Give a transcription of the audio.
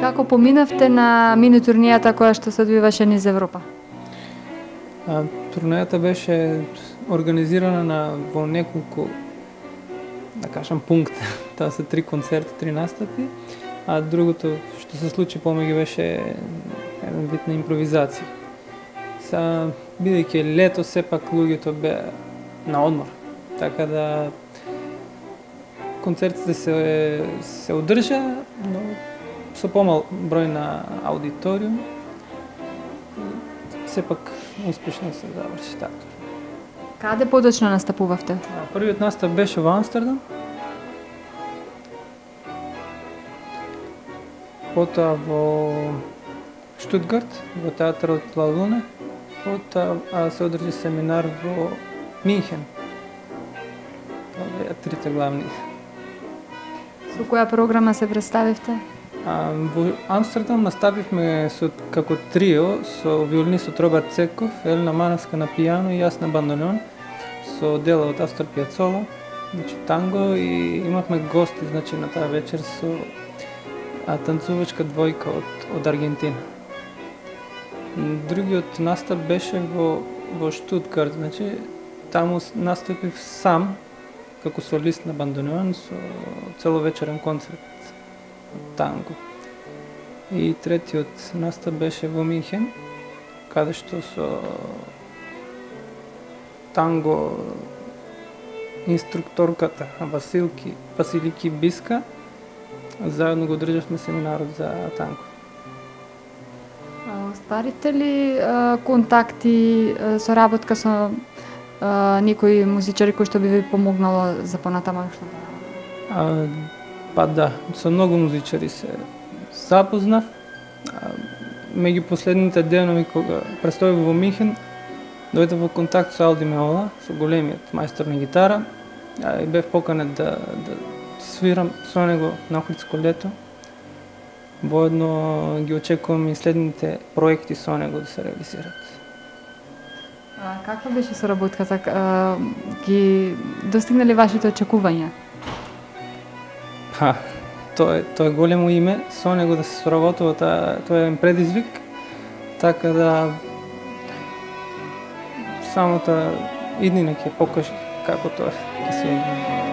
Како поминавте на мини турнијата која што се одвиваше низ Европа? Турнејата беше организирана во неколку, да кажам, пункта. Тоа се 3 концерти, 3 настапи, а другото што се случи помеѓу беше еден вид на импровизација. Бидејќи лето, сепак луѓето беа на одмор, така да концертите се одржа, но со помал број на аудиториум. Сепак успешно се заврши така. Каде подочно настапувавте? Првиот настап беше во Амстердам. Потоа во Штутгарт, во театарот Ла Луна. Потоа се одржи семинар во Минхен. Тоа беа трите главни. Со која програма се представивте? Во Амстердам настапивме како трио со виолинистот Роберт Цеков, Елена Мановска на пијано и јас на бандонеон, со дела од Астор Пијацола, значи танго, и имавме гости, значи на таа вечер со танцувачка двојка од Аргентина. Другиот настап беше во Штутгарт, значи таму настапив сам како солист на бандонеон со целовечерен концерт танго. И третиот настап беше во Минхен, каде што со танго инструкторката Василики Биска заедно го државме семинарот за танго. Остварите ли контакти, соработка со некои музичари кои што би ви помогнало за понатамошната работа? Па да, со многу музичари се запознав. Меѓу последните денови кога престојав во Минхен, дојдов во контакт со Алди Меола, со големиот мајстор на гитара, и бев поканет да свирам со него на Охридско лето. Воедно ги очекувам и следните проекти со него да се реализират. Каква беше соработката? Ги достигнали вашите очекувања? Тоа е големо име, со него да се соработува, тоа е предизвик, така да самата иднина ќе покаже како тоа ќе се одвие.